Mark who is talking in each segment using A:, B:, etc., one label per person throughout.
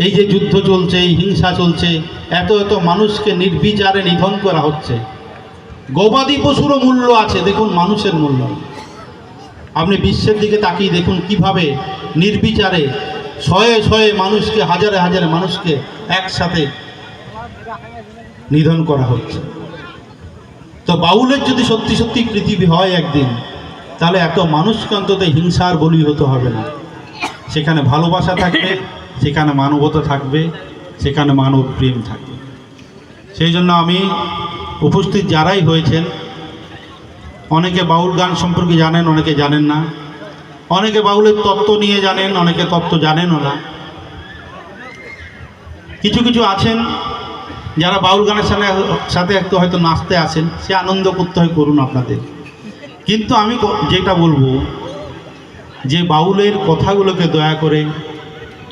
A: এই যে যুদ্ধ চলছে, এই হিংসা চলছে, এত এত মানুষকে নির্বিচারে নিধন করা হচ্ছে। গবাদি পশুরও মূল্য আছে, দেখুন মানুষের মূল্য। আপনি বিশ্বের দিকে তাকিয়ে দেখুন কিভাবে নির্বিচারে শয়ে শয়ে মানুষকে, হাজারে হাজারে মানুষকে একসাথে নিধন করা হচ্ছে। তো বাউলের যদি সত্যি সত্যি পৃথিবী হয় একদিন, তাহলে এত মানুষকে অন্তত হিংসার বলি হতে হবে না। সেখানে ভালোবাসা থাকবে, সেখানে মানবতা থাকবে, সেখানে মানব প্রেম থাকবে। সেই জন্য আমি উপস্থিত যারাই হয়েছেন, অনেকে বাউল গান সম্পর্কে জানেন, অনেকে জানেন না, অনেকে বাউলের তত্ত্ব নিয়ে জানেন, অনেকে তত্ত্ব জানেনও না। কিছু কিছু আছেন যারা বাউল গানের সাথে একটু হয়তো নাচতে আসেন, সে আনন্দ করতে হয়, করুন আপনাদের। কিন্তু আমি যেটা বলবো, যে বাউলের কথাগুলোকে দয়া করে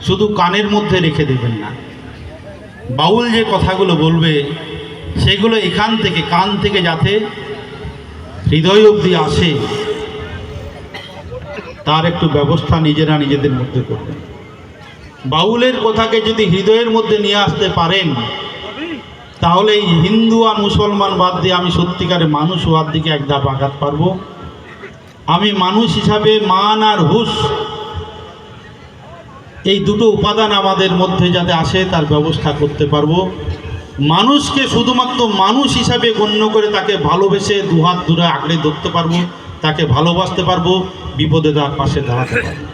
A: শুধু কানের মধ্যে রেখে দেবেন না। বাউল যে কথাগুলো বলবে সেগুলো এখান থেকে, কান থেকে যাতে হৃদয় অবধি আসে, তার একটু ব্যবস্থা নিজেরা নিজেদের মধ্যে করবেন। বাউলের কথাকে যদি হৃদয়ের মধ্যে নিয়ে আসতে পারেন, তাহলে এই হিন্দু আর মুসলমান বাদ দিয়ে আমি সত্যিকারে মানুষ হওয়ার দিকে এক ধাপ আঘাত পারবো। আমি মানুষ হিসাবে মান আর হুঁশ, এই দুটো উপাদান আমাদের মধ্যে যাতে আসে তার ব্যবস্থা করতে পারবো। মানুষকে শুধুমাত্র মানুষ হিসাবে গণ্য করে তাকে ভালোবেসে দুহাত দূরে আঁকড়ে ধরতে পারবো, তাকে ভালোবাসতে পারবো, বিপদে তার পাশে দাঁড়াতে পারবো।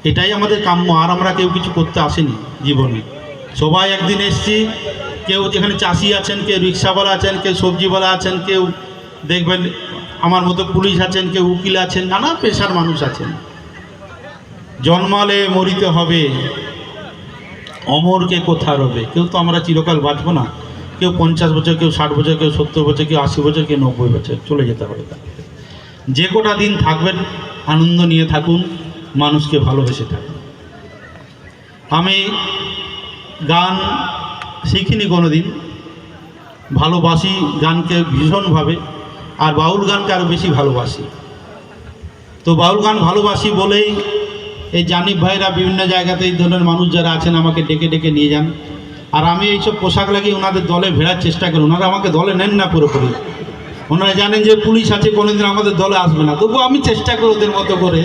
A: এটাই আমাদের কাম্য। আর আমরা কেউ কিছু করতে আসেনি জীবনে। সবাই একদিন এসছি, কেউ যেখানে চাষি আছেন, কেউ রিক্সাওয়ালা আছেন, কেউ সবজিওয়ালা আছেন, কেউ দেখবেন আমার মতো পুলিশ আছেন, কেউ উকিল আছেন, নানা পেশার মানুষ আছেন। জন্মালে মরিতে হবে, অমরকে কোথা রবে। কেউ তো আমরা চিরকাল বাঁচবো না। কেউ 50 বছর, কেউ 60 বছর, কেউ 70 বছর, কেউ 80 বছর, কেউ 90 বছর চলে যেতে পারে। যে কটা দিন থাকবেন আনন্দ নিয়ে থাকুন, মানুষকে ভালোবেসে থাকুন। আমি গান শিখিনি কোনো দিন, ভালোবাসি গানকে ভীষণভাবে, আর বাউল গানকে আরও বেশি ভালোবাসি। তো বাউল গান ভালোবাসি বলেই এই জানিব ভাইরা বিভিন্ন জায়গাতে এই ধরনের মানুষ যারা আছেন আমাকে ডেকে ডেকে নিয়ে যান। আর আমি এইসব পোশাক লাগিয়ে ওনাদের দলে ভেড়ার চেষ্টা করি। ওনারা আমাকে দলে নেন না পুরোপুরি। ওনারা জানেন যে পুলিশ আছে, কোনোদিন আমাদের দলে আসবে না, তবুও আমি চেষ্টা করি ওদের মতো করে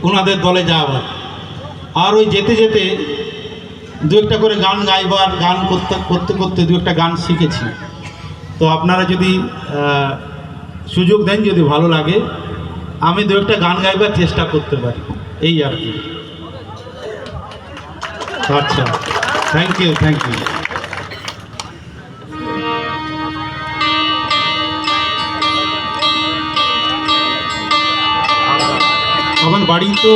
A: ওনাদের দলে যাওয়ার। আর ওই যেতে যেতে দু একটা করে গান গাইবার, গান করতে করতে করতে দু একটা গান শিখেছি। তো আপনারা যদি সুযোগ দেন, যদি ভালো লাগে, আমি দু একটা গান গাইবার চেষ্টা করতে পারি, এই আর কি। আচ্ছা, থ্যাংক ইউ, থ্যাংক ইউ। আমার বাড়ি তো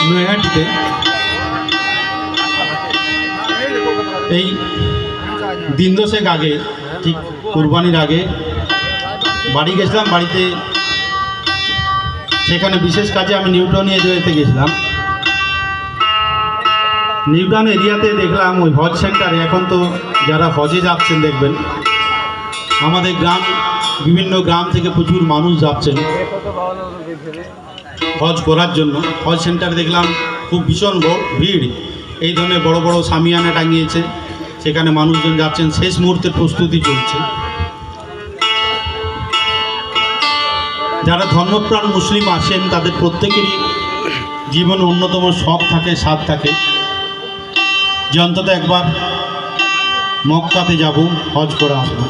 A: নৈহাটিতে। এই দিন দশেক আগে, ঠিক কুরবানির আগে বাড়ি গেছিলাম। বাড়িতে সেখানে বিশেষ কাজে আমি নিউটাউন এরিয়াতে গেছিলাম। নিউটাউন এরিয়াতে দেখলাম ওই হজ সেন্টারে, এখন তো যারা হজে যাচ্ছেন দেখবেন আমাদের গ্রাম, বিভিন্ন গ্রাম থেকে প্রচুর মানুষ যাচ্ছেন হজ করার জন্য। হজ সেন্টারে দেখলাম খুব ভীষণ ভিড়। এই ধরনের বড় বড় সামিয়ানা টাঙিয়েছে, সেখানে মানুষজন যাচ্ছেন, শেষ মুহূর্তের প্রস্তুতি চলছে। যারা ধর্মপ্রাণ মুসলিম আসেন তাদের প্রত্যেকেরই জীবনে অন্যতম শখ থাকে, স্বাদ থাকে যে অন্তত একবার মক্কাতে যাব, হজ করে আসবো।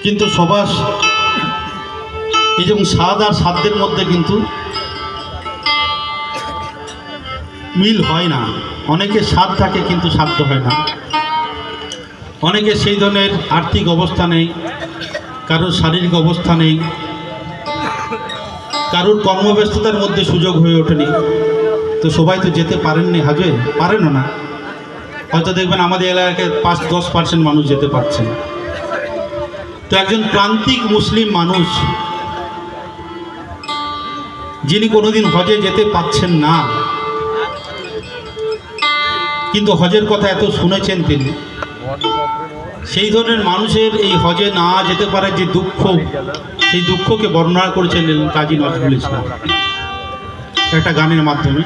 A: কিন্তু সবার এই যেমন স্বাদ আর সাধ্যের মধ্যে কিন্তু মিল হয় না। অনেকের স্বাদ থাকে কিন্তু সাধ্য হয় না। অনেকের সেই ধরনের আর্থিক অবস্থা নেই, কারোর শারীরিক অবস্থা নেই, কারোর কর্মব্যস্ততার মধ্যে সুযোগ হয়ে ওঠেনি। তো সবাই তো যেতে পারেননি, হাজে পারেনও না। হয়তো দেখবেন আমাদের এলাকায় 5-10% মানুষ যেতে পারছেন। তো একজন প্রান্তিক মুসলিম মানুষ যিনি কোনোদিন হজে যেতে পাচ্ছেন না, কিন্তু হজের কথা এত শুনেছেন তিনি, সেই ধরনের মানুষের এই হজে না যেতে পারে যে দুঃখ, সেই দুঃখকে বর্ণনা করেছেন কাজী নজরুল ইসলাম একটা গানের মাধ্যমে।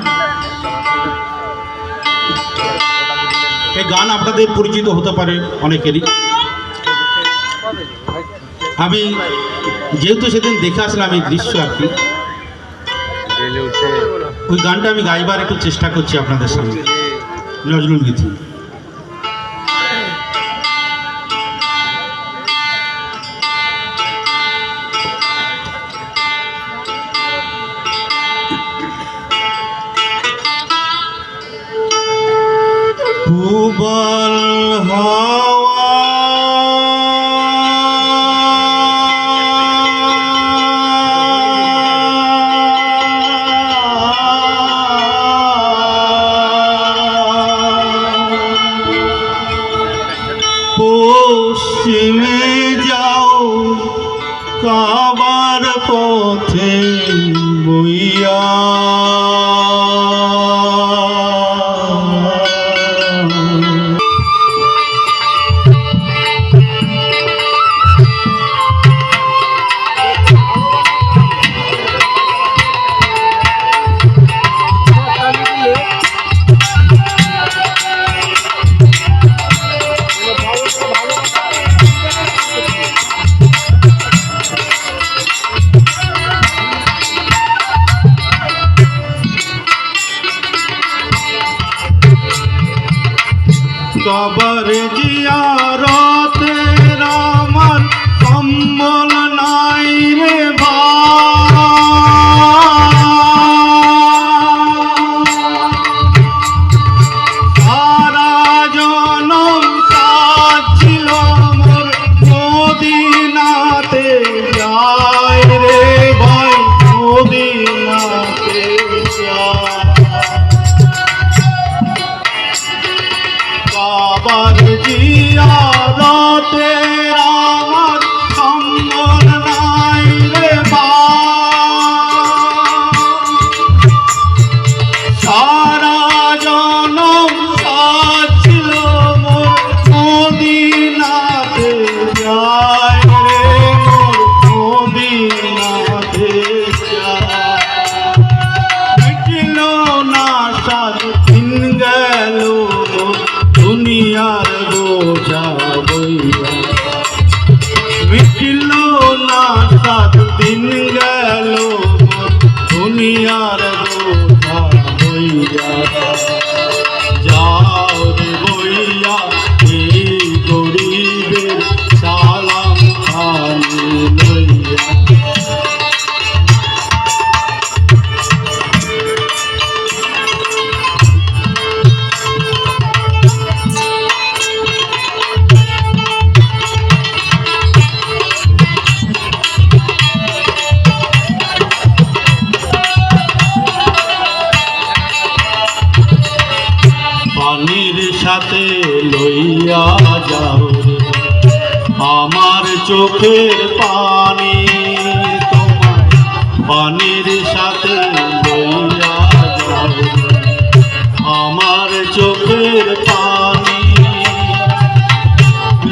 A: এই গান আপনাদের পরিচিত হতে পারে অনেকেরই। আমি যেহেতু সেদিন দেখে আসলাম এই দৃশ্য আর কি, ওই গানটা আমি গাইবার একটু চেষ্টা করছি আপনাদের সামনে। নজরুল গীতি। প্রবল হাওয়া পশ্চিমে যাও কাবার পথে বইয়া, কবর জিয়ারতে আমার সম্বল নাই রে সারা জনম ছিল মোর মদিনাতে যায় রে ভাই, মদিনাতে যায়। বাবার জিয়ারতে আমার সম্বল নাই রে সারা জনম ছিল মোর মদিনাতে যায় রে, মোর মদিনাতে যায়। মিটিল না সাত দিন গেল দুনিয়ার বোঝা বইয়া, মিটিল না সাত দিন গেল দুনিয়ার বোঝা বইয়া। যাও রে বইয়া এই গরিবের সালাম খানি লইয়া। পানির সাথে লইয়া যাও রে আমার চোখের পানি, তোমার পানির সাথে লইয়া যাও রে আমার চোখের পানি।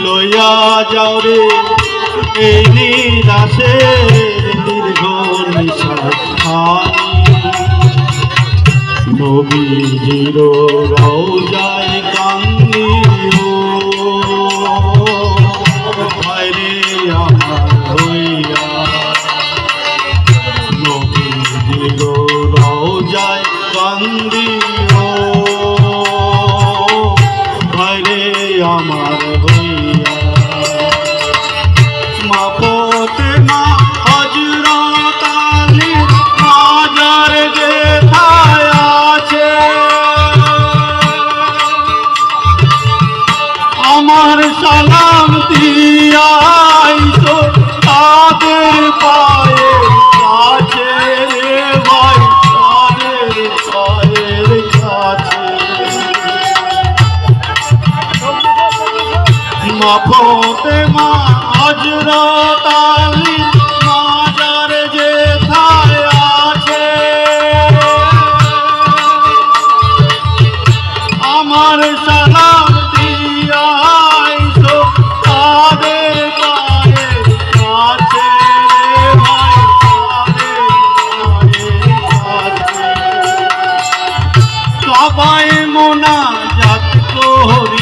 A: লইয়া যাও রে এই নিরাশের দীর্ঘ নিঃশ্বাস খানি, নবীজির রওজায় কান্দি ভাইরে আমার হইয়া। নবীজির রওজায় কান্দি ভাইরে আমার হইয়া। মা ফাতেমা হযরত আলীর মাজার যেথায় আছে, আমার সালাম দিয়াইছো তাদের পায়ে কাছে রে ভাই, তাদের পায়ের কাছে। মা ফাতেমা হযরত আলীর মাজার যেথায় আছে, আমার সালাম দিয়াইছো তাদের পায়ে কাছে রে ভাই, তাদের পায়ে কাছে। সবাই মোনাজাত করি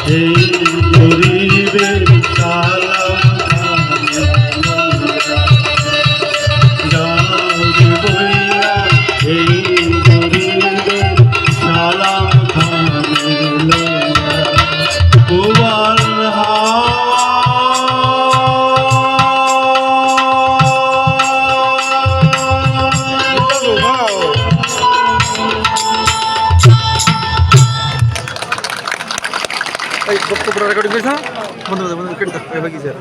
A: এই গরিবের সালাম খানে লইয়া গাউরে বইয়া এই গরিবের সালাম খানে লইয়া কুয়ার
B: এই বক্তব্য রেকর্ডিং করেছ বন্ধু কেটে দাও এবার কি স্যার